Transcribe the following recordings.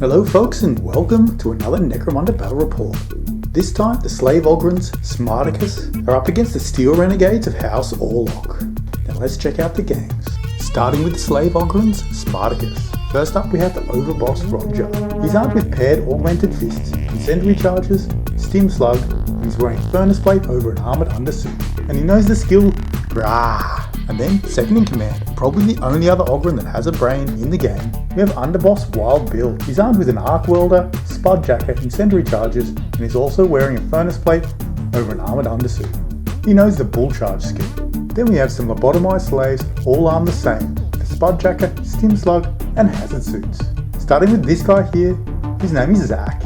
Hello folks and welcome to another Necromunda battle report. This time the Slave Ogryns, Smarticus, are up against the Steel Renegades of House Orlock. Now let's check out the games. Starting with the Slave Ogryns, Smarticus. First up we have the overboss Roger. He's armed with paired augmented fists, incendiary charges, stim slug, and he's wearing furnace plate over an armoured undersuit. And he knows the skill Grah. And then, second in command, probably the only other Ogryn that has a brain in the game, we have Underboss Wild Bill. He's armed with an arc welder, spud jacket, incendiary charges, and he's also wearing a furnace plate over an armoured undersuit. He knows the bull charge skill. Then we have some lobotomized slaves, all armed the same, with a spud jacket, stim slug, and hazard suits. Starting with this guy here, his name is Zach.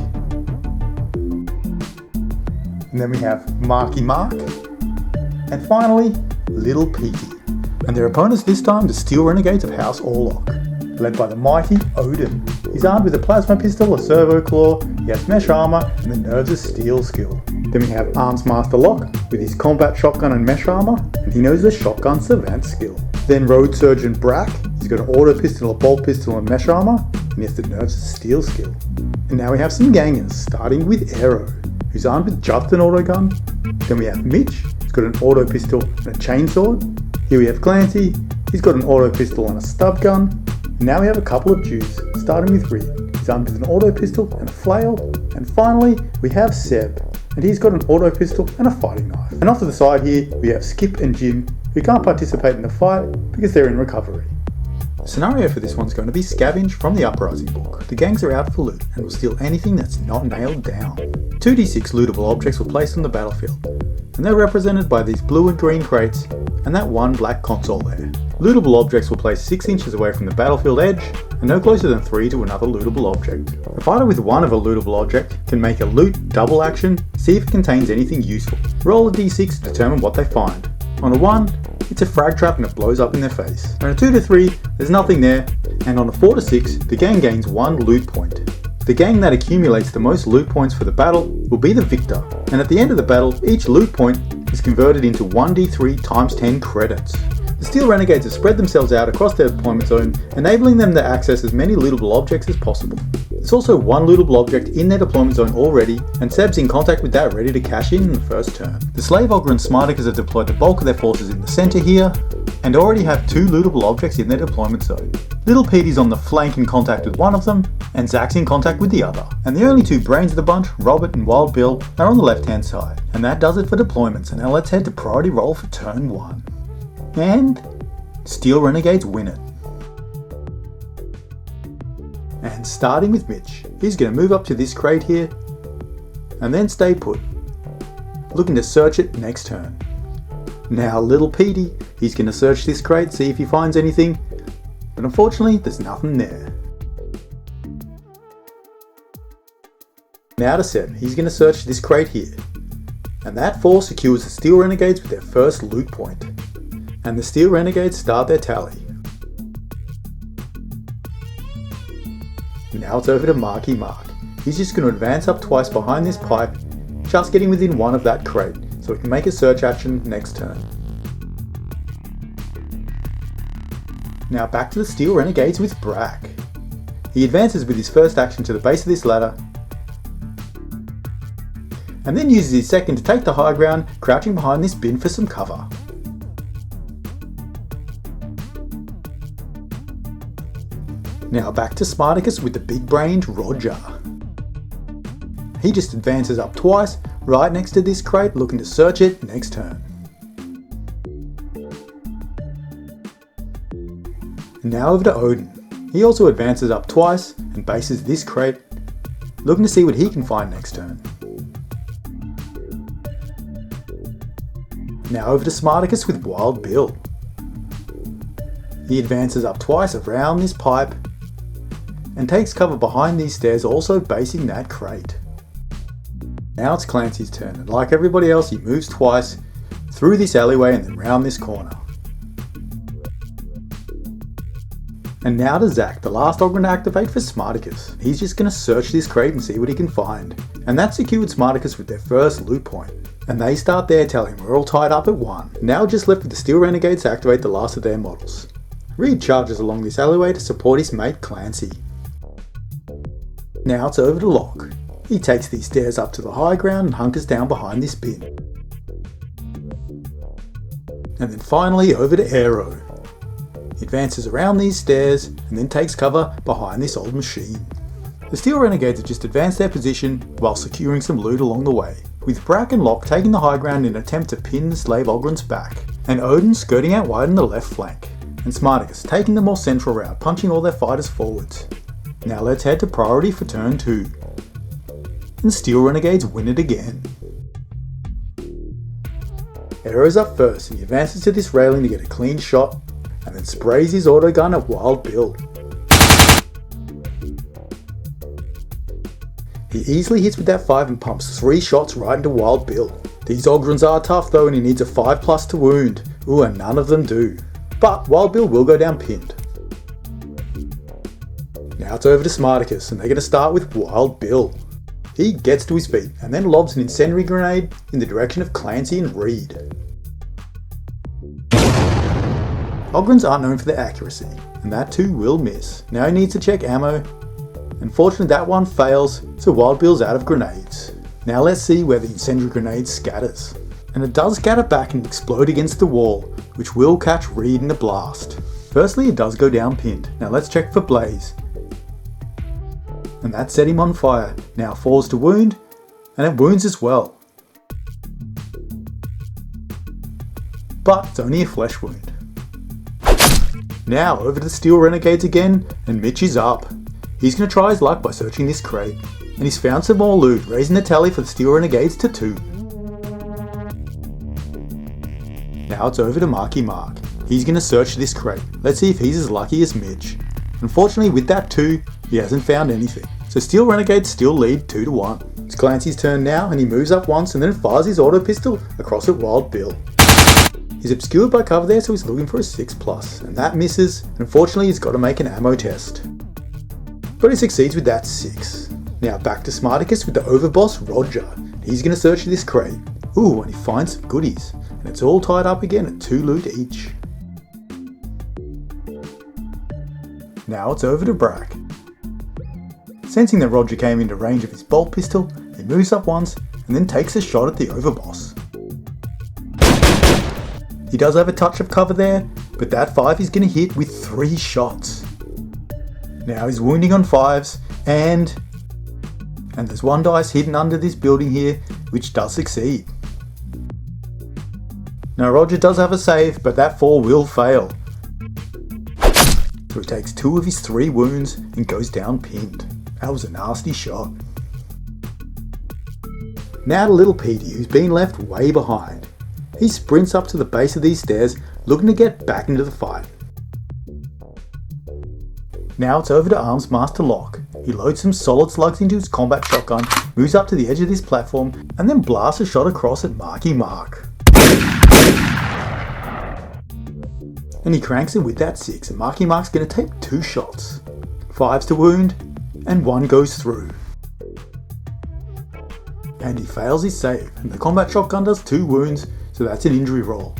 And then we have Marky Mark, and finally, Little Petey. And their opponents this time, the Steel Renegades of House Orlock, led by the mighty Odin. He's armed with a plasma pistol, a servo claw, he has mesh armor, and the Nerves of Steel skill. Then we have Arms Master Lock with his combat shotgun and mesh armor, and he knows the shotgun savant skill. Then Road Surgeon Brack, he's got an auto pistol, a bolt pistol, and mesh armor, and he has the Nerves of Steel skill. And now we have some gangers, starting with Arrow, who's armed with just an auto gun. Then we have Mitch, who's got an auto pistol and a chainsword. Here we have Clancy, he's got an auto pistol and a stub gun. And now we have a couple of Jews, starting with Reed, he's armed with an auto pistol and a flail. And finally, we have Seb, and he's got an auto pistol and a fighting knife. And off to the side here, we have Skip and Jim, who can't participate in the fight because they're in recovery. The scenario for this one's going to be Scavenge from the Uprising book. The gangs are out for loot and will steal anything that's not nailed down. 2d6 lootable objects were placed on the battlefield, and they're represented by these blue and green crates and that one black console there. Lootable objects were placed 6 inches away from the battlefield edge and no closer than 3 to another lootable object. A fighter with one of a lootable object can make a loot double action, see if it contains anything useful. Roll a d6 to determine what they find. On a 1, it's a frag trap and it blows up in their face. On a 2 to 3, there's nothing there, and on a 4 to 6, the gang gains 1 loot point. The gang that accumulates the most loot points for the battle will be the victor, and at the end of the battle, each loot point is converted into 1d3 times 10 credits. The Steel Renegades have spread themselves out across their deployment zone, enabling them to access as many lootable objects as possible. There's also one lootable object in their deployment zone already, and Seb's in contact with that ready to cash in the first turn. The Slave Ogryns Smarticus have deployed the bulk of their forces in the centre here, and already have 2 lootable objects in their deployment zone. Little Petey's on the flank in contact with one of them, and Zach's in contact with the other. And the only 2 brains of the bunch, Robert and Wild Bill, are on the left hand side. And that does it for deployments, and now let's head to priority roll for turn 1. And Steel Renegades win it. And starting with Mitch, he's going to move up to this crate here, and then stay put, looking to search it next turn. Now Little Petey, he's going to search this crate, see if he finds anything, but unfortunately there's nothing there. Now to Seb, he's going to search this crate here, and that 4 secures the Steel Renegades with their first loot point. And the Steel Renegades start their tally. Now it's over to Marky Mark. He's just going to advance up twice behind this pipe, just getting within 1 of that crate, so he can make a search action next turn. Now back to the Steel Renegades with Brack. He advances with his first action to the base of this ladder, and then uses his second to take the high ground, crouching behind this bin for some cover. Now back to Smarticus with the big-brained Roger. He just advances up twice, right next to this crate, looking to search it next turn. Now over to Odin. He also advances up twice and bases this crate, looking to see what he can find next turn. Now over to Smarticus with Wild Bill. He advances up twice around this pipe and takes cover behind these stairs, also basing that crate. Now it's Clancy's turn, and like everybody else, he moves twice through this alleyway and then round this corner. And now to Zach, the last Ogryn to activate for Smarticus. He's just going to search this crate and see what he can find. And that secured Smarticus with their first loot point. And they start their tally, we're all tied up at 1. Now just left with the Steel Renegades to activate the last of their models. Reed charges along this alleyway to support his mate Clancy. Now it's over to Lock. He takes these stairs up to the high ground and hunkers down behind this bin. And then finally over to Aero. He advances around these stairs and then takes cover behind this old machine. The Steel Renegades have just advanced their position while securing some loot along the way, with Brack and Lock taking the high ground in an attempt to pin the Slave Ogryns back, and Odin skirting out wide on the left flank, and Smarticus taking the more central route, punching all their fighters forwards. Now let's head to priority for turn 2. And Steel Renegades win it again. Aero's up first and he advances to this railing to get a clean shot, and then sprays his autogun at Wild Bill. He easily hits with that 5 and pumps 3 shots right into Wild Bill. These Ogryns are tough though, and he needs a 5+ to wound. Ooh, and none of them do. But Wild Bill will go down pinned. Now it's over to Smarticus, and they're going to start with Wild Bill. He gets to his feet and then lobs an incendiary grenade in the direction of Clancy and Reed. Ogryns aren't known for their accuracy, and that too will miss. Now he needs to check ammo. Unfortunately that one fails, so Wild Bill's out of grenades. Now let's see where the incendiary grenade scatters. And it does scatter back and explode against the wall, which will catch Reed in the blast. Firstly it does go down pinned. Now let's check for Blaze. And that set him on fire. Now falls to wound, and it wounds as well. But it's only a flesh wound. Now over to the Steel Renegades again, and Mitch is up. He's going to try his luck by searching this crate, and he's found some more loot, raising the tally for the Steel Renegades to 2. Now it's over to Marky Mark. He's going to search this crate. Let's see if he's as lucky as Mitch. Unfortunately with that 2, he hasn't found anything. So Steel Renegades still lead 2-1. It's Clancy's turn now, and he moves up once and then fires his auto pistol across at Wild Bill. He's obscured by cover there, so he's looking for a 6+, and that misses. Unfortunately he's got to make an ammo test. But he succeeds with that 6. Now back to Smarticus with the overboss Roger. He's going to search this crate. Ooh, and he finds some goodies. And it's all tied up again at 2 loot each. Now it's over to Brack. Sensing that Roger came into range of his bolt pistol, he moves up once and then takes a shot at the overboss. He does have a touch of cover there, but that 5 is going to hit with 3 shots. Now he's wounding on 5s, and there's 1 dice hidden under this building here, which does succeed. Now Roger does have a save, but that 4 will fail. So he takes 2 of his 3 wounds and goes down pinned. That was a nasty shot. Now to little Petey, who's been left way behind. He sprints up to the base of these stairs, looking to get back into the fight. Now it's over to Arms Master Lock. He loads some solid slugs into his combat shotgun, moves up to the edge of this platform, and then blasts a shot across at Marky Mark. And he cranks it with that 6, and Marky Mark's going to take 2 shots. 5s to wound, and 1 goes through. And he fails his save, and the combat shotgun does 2 wounds, so that's an injury roll.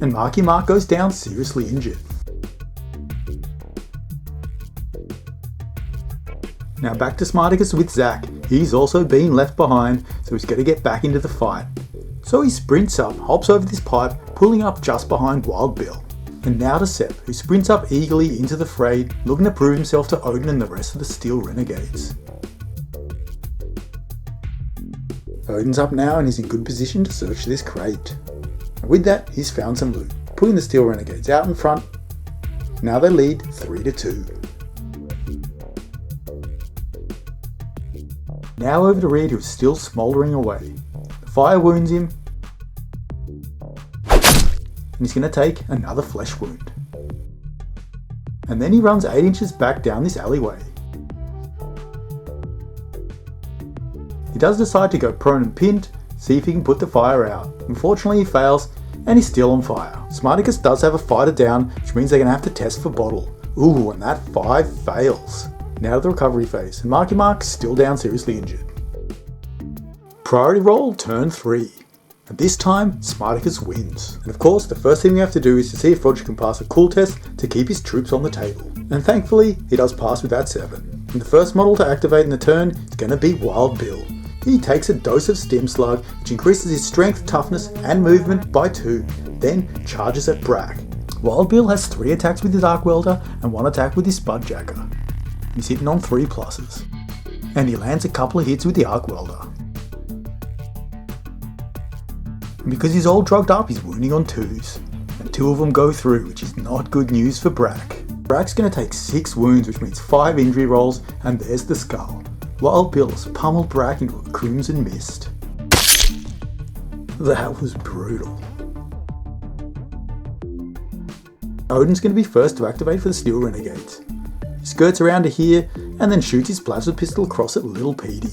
And Marky Mark goes down seriously injured. Now back to Smarticus with Zack. He's also been left behind, so he's got to get back into the fight. So he sprints up, hops over this pipe, pulling up just behind Wild Bill. And now to Sepp, who sprints up eagerly into the fray, looking to prove himself to Odin and the rest of the Steel Renegades. Odin's up now and he's in good position to search this crate. And with that, he's found some loot, putting the Steel Renegades out in front. Now they lead 3-2. Now over to Reed, who is still smouldering away. The fire wounds him, and he's going to take another flesh wound. And then he runs 8 inches back down this alleyway. He does decide to go prone and pinned, see if he can put the fire out. Unfortunately he fails, and he's still on fire. Smarticus does have a fighter down, which means they're going to have to test for bottle. Ooh, and that 5 fails. Now to the recovery phase, and Marky Mark's still down seriously injured. Priority roll, turn 3. And this time, Smarticus wins. And of course, the first thing we have to do is to see if Roger can pass a cool test to keep his troops on the table. And thankfully, he does pass with that 7. And the first model to activate in the turn is going to be Wild Bill. He takes a dose of Stim Slug, which increases his strength, toughness and movement by 2, then charges at Brack. Wild Bill has 3 attacks with his Arc Welder and 1 attack with his Spudjacker. He's hitting on 3 pluses. And he lands a couple of hits with the Arc Welder. And because he's all drugged up, he's wounding on 2s. And 2 of them go through, which is not good news for Brack. Brack's going to take 6 wounds, which means 5 injury rolls, and there's the skull. Wild Bill's pummeled Brack into a crimson mist. That was brutal. Odin's going to be first to activate for the Steel Renegades. He skirts around to here and then shoots his plasma pistol across at Little Petey.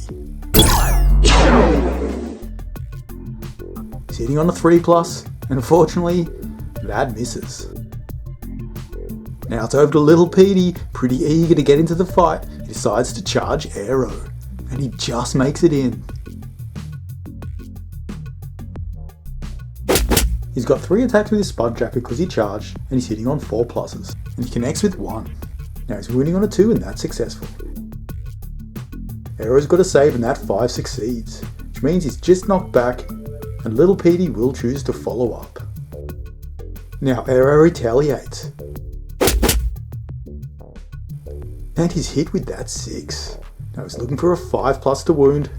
He's hitting on a 3+, and unfortunately, that misses. Now it's over to Little Petey, pretty eager to get into the fight. He decides to charge Aero, and he just makes it in. He's got 3 attacks with his Spudjacker because he charged, and he's hitting on 4 pluses, and he connects with 1. Now he's wounding on a 2, and that's successful. Aero's got a save, and that 5 succeeds, which means he's just knocked back, and Little Petey will choose to follow up. Now Aero retaliates, and he's hit with that 6. Now he's looking for a 5+ to wound,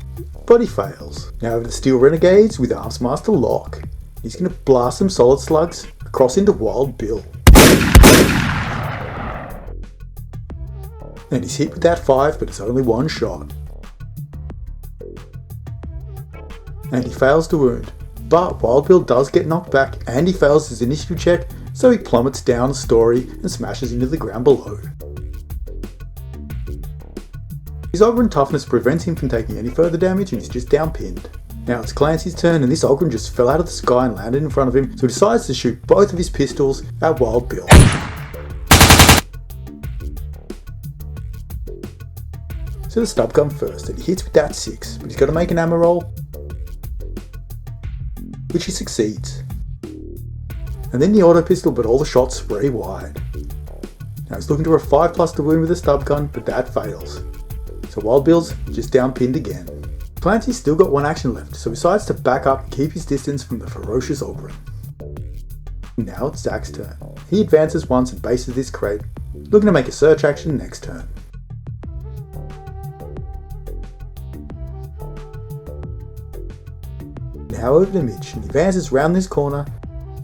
but he fails. Now over to Steel Renegades with Armsmaster Lock. He's going to blast some solid slugs across into Wild Bill. And he's hit with that 5, but it's only 1 shot. And he fails to wound, but Wild Bill does get knocked back and he fails his initiative check, so he plummets down the story and smashes into the ground below. His Ogryn toughness prevents him from taking any further damage and he's just down pinned. Now it's Clancy's turn, and this Ogryn just fell out of the sky and landed in front of him, so he decides to shoot both of his pistols at Wild Bill. So the stub gun first, and he hits with that 6, but he's got to make an ammo roll, which he succeeds. And then the auto pistol, but all the shots spray wide. Now he's looking for a 5+ to wound with a stub gun, but that fails. So Wild Bill's just down pinned again. Clancy's still got 1 action left, so he decides to back up and keep his distance from the ferocious Ogryn. Now it's Zach's turn. He advances once and bases this crate, looking to make a search action next turn. Now over to Mitch, and he advances round this corner,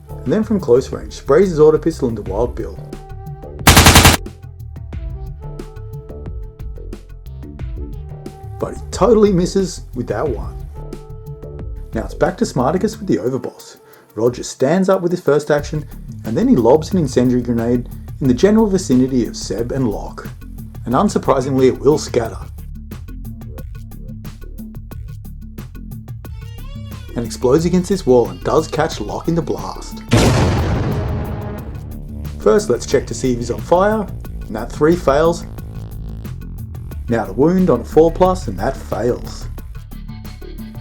and then from close range sprays his auto pistol into Wild Bill. But he totally misses with that 1. Now it's back to Smarticus with the Overboss. Roger stands up with his first action, and then he lobs an incendiary grenade in the general vicinity of Seb and Locke. And unsurprisingly, it will scatter. And explodes against this wall and does catch Locke in the blast. First, let's check to see if he's on fire, and that 3 fails. Now the wound on a 4+, and that fails.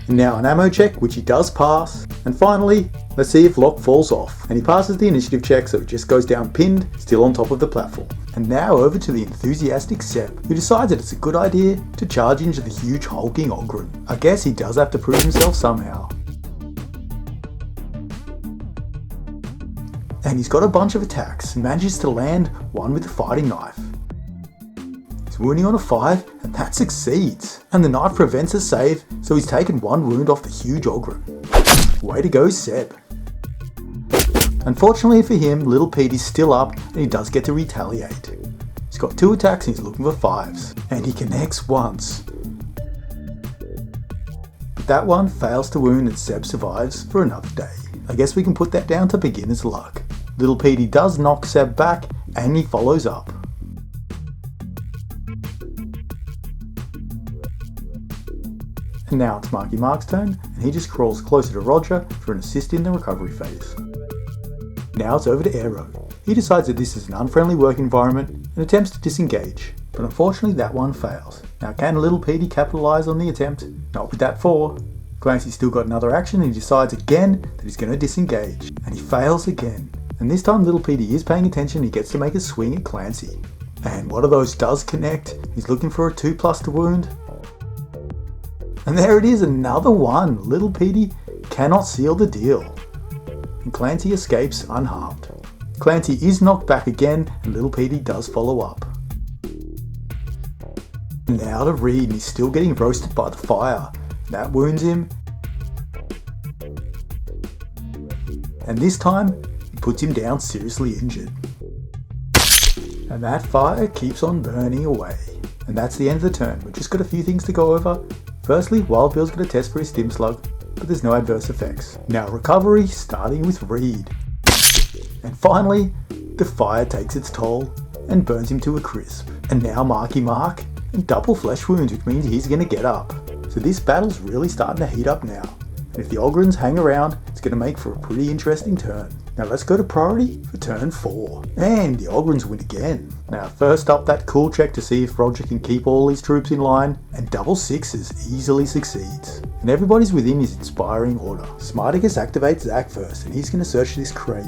And now an ammo check, which he does pass. And finally, let's see if Locke falls off. And he passes the initiative check, so he just goes down pinned, still on top of the platform. And now over to the enthusiastic Seb, who decides that it's a good idea to charge into the huge hulking Ogryn. I guess he does have to prove himself somehow. And he's got a bunch of attacks and manages to land one with the fighting knife. He's wounding on a 5, and that succeeds. And the knife prevents a save, so he's taken 1 wound off the huge Ogryn. Way to go, Seb. Unfortunately for him, Little Petey's still up, and he does get to retaliate. He's got 2 attacks and he's looking for 5s. And he connects once. But that one fails to wound, and Seb survives for another day. I guess we can put that down to beginner's luck. Little Petey does knock Seb back, and he follows up. And now it's Marky Mark's turn, and he just crawls closer to Roger for an assist in the recovery phase. Now it's over to Aero. He decides that this is an unfriendly work environment and attempts to disengage, but unfortunately that one fails. Now can Little Petey capitalise on the attempt? Not with that 4. Clancy's still got another action, and he decides again that he's going to disengage, and he fails again. And this time Little Petey is paying attention, he gets to make a swing at Clancy. And one of those does connect. He's looking for a 2+ to wound. And there it is, another one. Little Petey cannot seal the deal. And Clancy escapes unharmed. Clancy is knocked back again, and Little Petey does follow up. Now to Reed, and he's still getting roasted by the fire. That wounds him. And this time, it puts him down seriously injured. And that fire keeps on burning away. And that's the end of the turn. We've just got a few things to go over. Firstly, Wild Bill's got a test for his Stim Slug, but there's no adverse effects. Now recovery, starting with Reed. And finally, the fire takes its toll and burns him to a crisp. And now Marky Mark, and double flesh wounds, which means he's going to get up. So this battle's really starting to heat up now. And if the Ogryns hang around, it's going to make for a pretty interesting turn. Now let's go to priority for turn 4. And the Ogryns win again. Now first up, that cool check to see if Roger can keep all his troops in line, and double sixes easily succeeds. And everybody's within his inspiring order. Smarticus activates Zack first, and he's going to search this crate.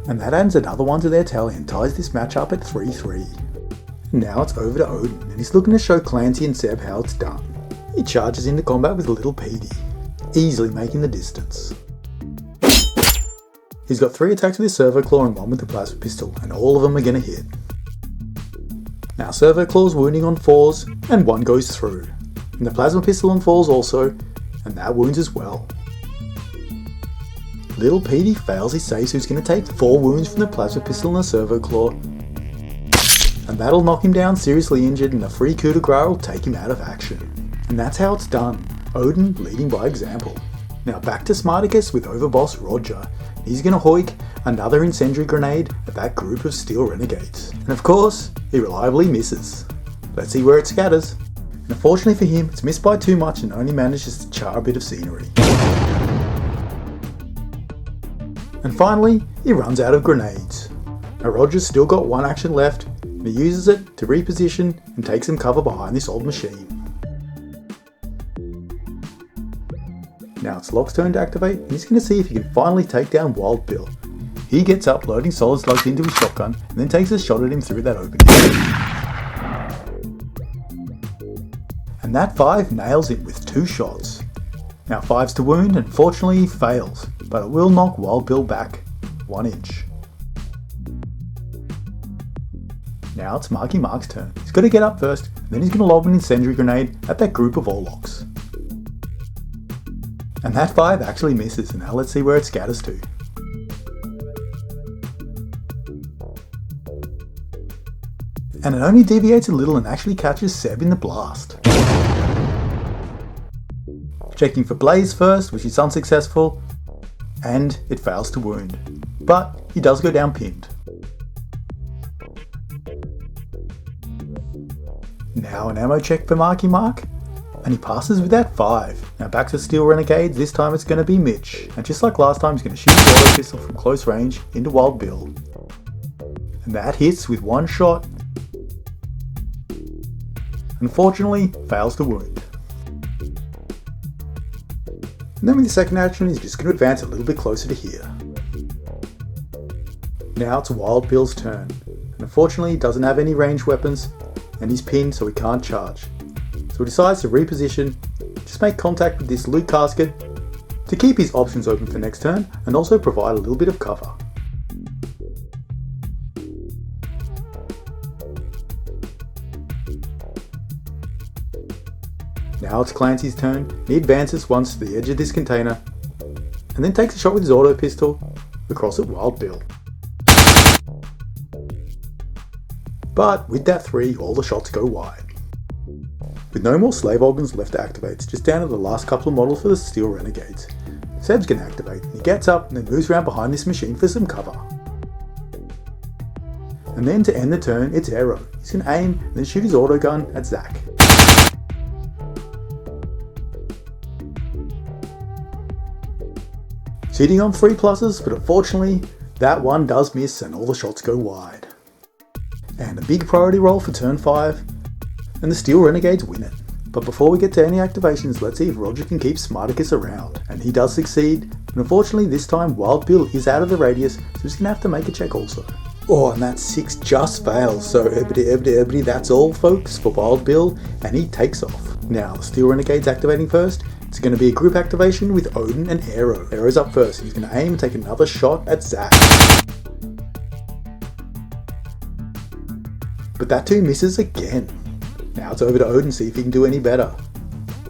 And that adds another one to their tally and ties this match up at 3-3. Now it's over to Odin, and he's looking to show Clancy and Seb how it's done. He charges into combat with Little Petey, easily making the distance. He's got 3 attacks with his Servo Claw and 1 with the Plasma Pistol, and all of them are going to hit. Now Servo Claw's wounding on 4s, and 1 goes through. And the Plasma Pistol on 4s also, and that wounds as well. Little Petey fails his save, so he's going to take 4 wounds from the Plasma Pistol and the Servo Claw. And that'll knock him down seriously injured, and a free coup de grace will take him out of action. And that's how it's done. Odin leading by example. Now back to Smarticus with Overboss Roger. He's going to hoik another incendiary grenade at that group of Steel Renegades. And of course, he reliably misses. Let's see where it scatters. And unfortunately for him, it's missed by too much and only manages to char a bit of scenery. And finally, he runs out of grenades. Now Roger's still got 1 action left, and he uses it to reposition and take some cover behind this old machine. Now it's Locke's turn to activate, and he's going to see if he can finally take down Wild Bill. He gets up, loading solid slugs into his shotgun, and then takes a shot at him through that opening. And that 5 nails him with 2 shots. Now 5's to wound, and fortunately he fails, but it will knock Wild Bill back 1 inch. Now it's Marky Mark's turn. He's got to get up first, and then he's going to lob an incendiary grenade at that group of Orlocks. And that 5 actually misses, and now let's see where it scatters to. And it only deviates a little and actually catches Seb in the blast. Checking for Blaze first, which is unsuccessful, and it fails to wound. But he does go down pinned. Now an ammo check for Marky Mark, and he passes with that 5. Now back to Steel Renegades, this time it's going to be Mitch. And just like last time, he's going to shoot his auto pistol from close range into Wild Bill. And that hits with 1 shot. Unfortunately, fails to wound. And then with the second action, he's just going to advance a little bit closer to here. Now it's Wild Bill's turn. And unfortunately, he doesn't have any ranged weapons, and he's pinned so he can't charge. So he decides to reposition, just make contact with this loot casket to keep his options open for next turn and also provide a little bit of cover. Now it's Clancy's turn. He advances once to the edge of this container and then takes a shot with his auto pistol across at Wild Bill. But with that 3, all the shots go wide. With no more Slave Ogryns left to activate, it's just down to the last couple of models for the Steel Renegades. Seb's going to activate, and he gets up and then moves around behind this machine for some cover. And then to end the turn, it's Aero. He's going to aim and then shoot his autogun at Zack. Sitting on 3 pluses, but unfortunately that 1 does miss and all the shots go wide. And a big priority roll for turn 5, and the Steel Renegades win it. But before we get to any activations, let's see if Roger can keep Smarticus around. And he does succeed, but unfortunately this time Wild Bill is out of the radius, so he's going to have to make a check also. Oh, and that 6 just fails, so everybody, that's all folks for Wild Bill, and he takes off. Now, the Steel Renegade's activating first. It's going to be a group activation with Odin and Aero. Aero's up first, he's going to aim and take another shot at Zack. But that 2 misses again. Now it's over to Odin, see if he can do any better.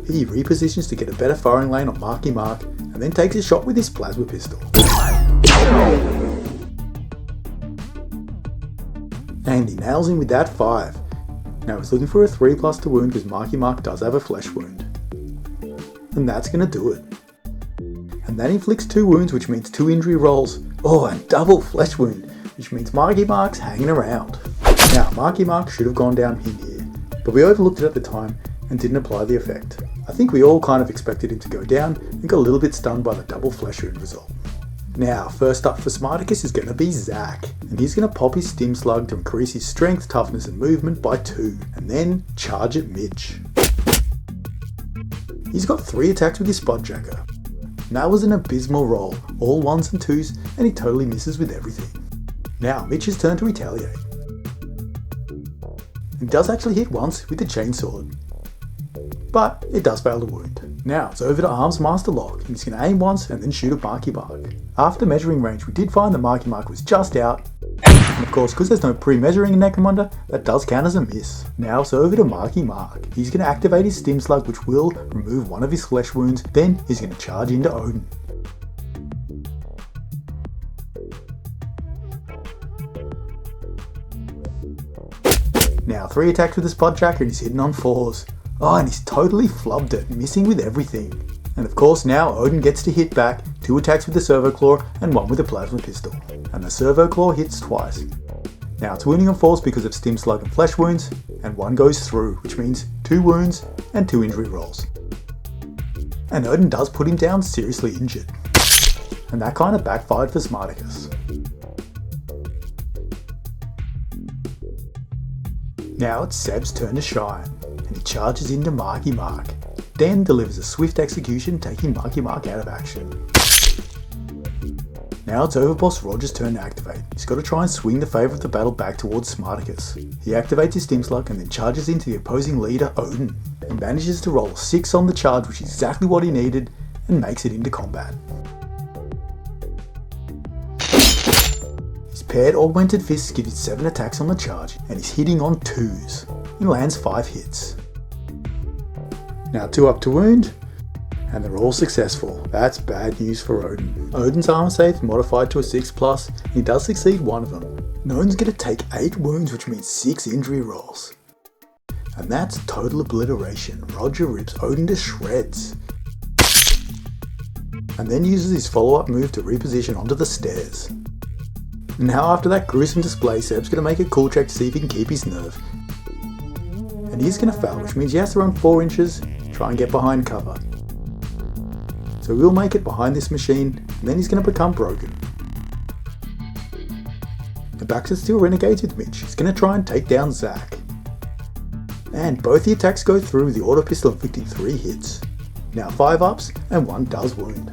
He repositions to get a better firing lane on Marky Mark, and then takes a shot with his plasma pistol. And he nails him with that 5. Now he's looking for a 3+ to wound because Marky Mark does have a flesh wound. And that's going to do it. And that inflicts 2 wounds, which means 2 injury rolls. Oh, and double flesh wound, which means Marky Mark's hanging around. Now, Marky Mark should have gone down in here, but we overlooked it at the time and didn't apply the effect. I think we all kind of expected him to go down and got a little bit stunned by the double flesh wound result. Now, first up for Smarticus is going to be Zack, and he's going to pop his Stim Slug to increase his strength, toughness and movement by 2, and then charge at Mitch. He's got 3 attacks with his Spudjacker. That was an abysmal roll, all 1s and 2s, and he totally misses with everything. Now, Mitch's turn to retaliate. He does actually hit once with the chainsword, but it does fail to wound. Now it's over to Arms Master Lock, and he's going to aim once and then shoot at Marky Mark. After measuring range, we did find that Marky Mark was just out, and of course because there's no pre-measuring in Necromunda, that does count as a miss. Now it's over to Marky Mark. He's going to activate his Stim Slug, which will remove one of his flesh wounds, then he's going to charge into Odin. Now 3 attacks with the Spudjacker and he's hitting on 4s. Oh, and he's totally flubbed it, missing with everything. And of course now Odin gets to hit back, 2 attacks with the Servo Claw and 1 with the Plasma Pistol. And the Servo Claw hits twice. Now it's wounding on 4s because of Stim Slug and flesh wounds, and 1 goes through, which means 2 wounds and 2 injury rolls. And Odin does put him down seriously injured. And that kind of backfired for Smarticus. Now it's Seb's turn to shine, and he charges into Marky Mark, then delivers a swift execution, taking Marky Mark out of action. Now it's Overboss Roger's turn to activate. He's got to try and swing the favour of the battle back towards Smarticus. He activates his Stim Slug and then charges into the opposing leader, Odin. He manages to roll a 6 on the charge, which is exactly what he needed, and makes it into combat. Paired Augmented Fists give you 7 attacks on the charge, and he's hitting on 2s. He lands 5 hits. Now 2 up to wound, and they're all successful. That's bad news for Odin. Odin's armor save is modified to a 6+, and he does succeed 1 of them. And Odin's going to take 8 wounds, which means 6 injury rolls. And that's total obliteration. Roger rips Odin to shreds. And then uses his follow-up move to reposition onto the stairs. Now after that gruesome display, Seb's going to make a cool check to see if he can keep his nerve. And he's going to fail, which means he has to run 4 inches, try and get behind cover. So we'll make it behind this machine, and then he's going to become broken. And back to Steel Renegades with Mitch. He's going to try and take down Zack. And both the attacks go through, with the auto pistol inflicting 3 hits. Now 5 ups, and 1 does wound.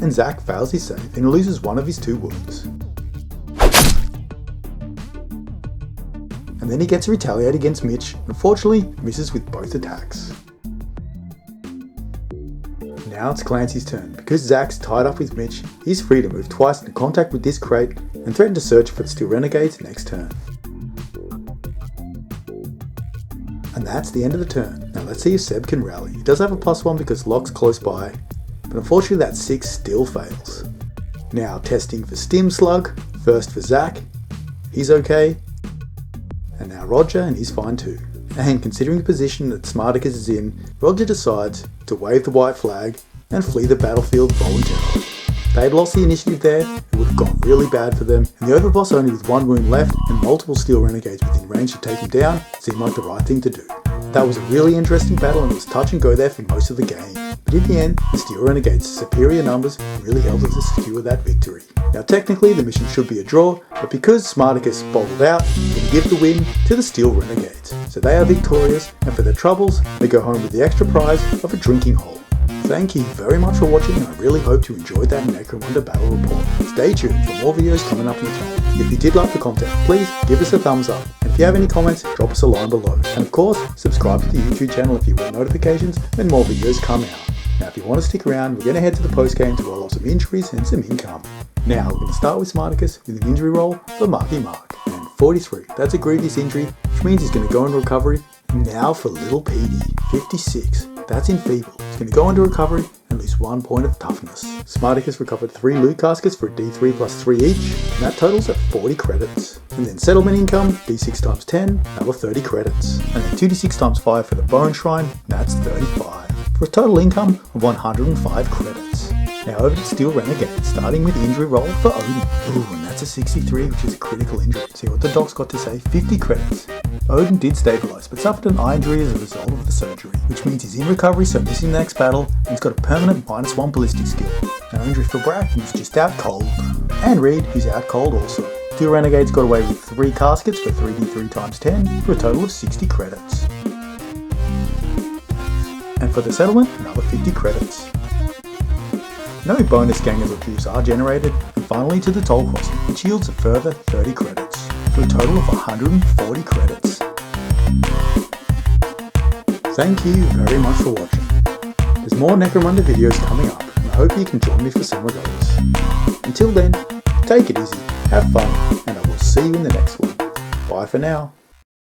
And Zack fails his save and loses 1 of his 2 wounds. And then he gets to retaliate against Mitch, and unfortunately misses with both attacks. Now it's Clancy's turn. Because Zack's tied up with Mitch, he's free to move twice into contact with this crate and threaten to search for the Steel Renegades next turn. And that's the end of the turn. Now let's see if Seb can rally. He does have a +1 because Lock's close by, but unfortunately that 6 still fails. Now testing for Stim Slug, first for Zack, he's okay, and now Roger, and he's fine too. And considering the position that Smarticus is in, Roger decides to wave the white flag and flee the battlefield voluntarily. They'd lost the initiative there, it would have gone really bad for them, and the Overboss only with 1 wound left and multiple Steel Renegades within range to take him down seemed like the right thing to do. That was a really interesting battle and it was touch and go there for most of the game. But in the end, the Steel Renegades' superior numbers really helped us to secure that victory. Now technically the mission should be a draw, but because Smarticus bowled out, we can give the win to the Steel Renegades. So they are victorious, and for their troubles, they go home with the extra prize of a drinking hole. Thank you very much for watching, and I really hope you enjoyed that Necromunda battle report. Stay tuned for more videos coming up on the channel. If you did like the content, please give us a thumbs up. And if you have any comments, drop us a line below. And of course, subscribe to the YouTube channel if you want notifications when more videos come out. Now if you want to stick around, we're going to head to the post game to roll off some injuries and some income. Now we're going to start with Smarticus with an injury roll for Marky Mark. And 43, that's a grievous injury, which means he's going to go into recovery. Now for Little Petey, 56, that's enfeebled. He's going to go into recovery and lose 1 point of toughness. Smarticus recovered 3 loot caskets for a D3 plus 3 each, and that totals at 40 credits. And then settlement income, D6 times 10, another 30 credits. And then 2D6 times 5 for the bone shrine, that's 35. For a total income of 105 credits. Now over to Steel Renegades, starting with the injury roll for Odin. Ooh, and that's a 63, which is a critical injury. See what the doc's got to say, 50 credits. Odin did stabilise, but suffered an eye injury as a result of the surgery, which means he's in recovery, so missing the next battle, and he's got a permanent -1 ballistic skill. No injury for Brack, who's just out cold. And Reed, who's out cold also. Steel Renegades got away with 3 caskets for 3d3 times 10, for a total of 60 credits. And for the settlement, another 50 credits. No bonus gangers or thieves are generated, and finally to the toll crossing, which yields a further 30 credits, for a total of 140 credits. Thank you very much for watching. There's more Necromunda videos coming up, and I hope you can join me for some of those. Until then, take it easy, have fun, and I will see you in the next one. Bye for now.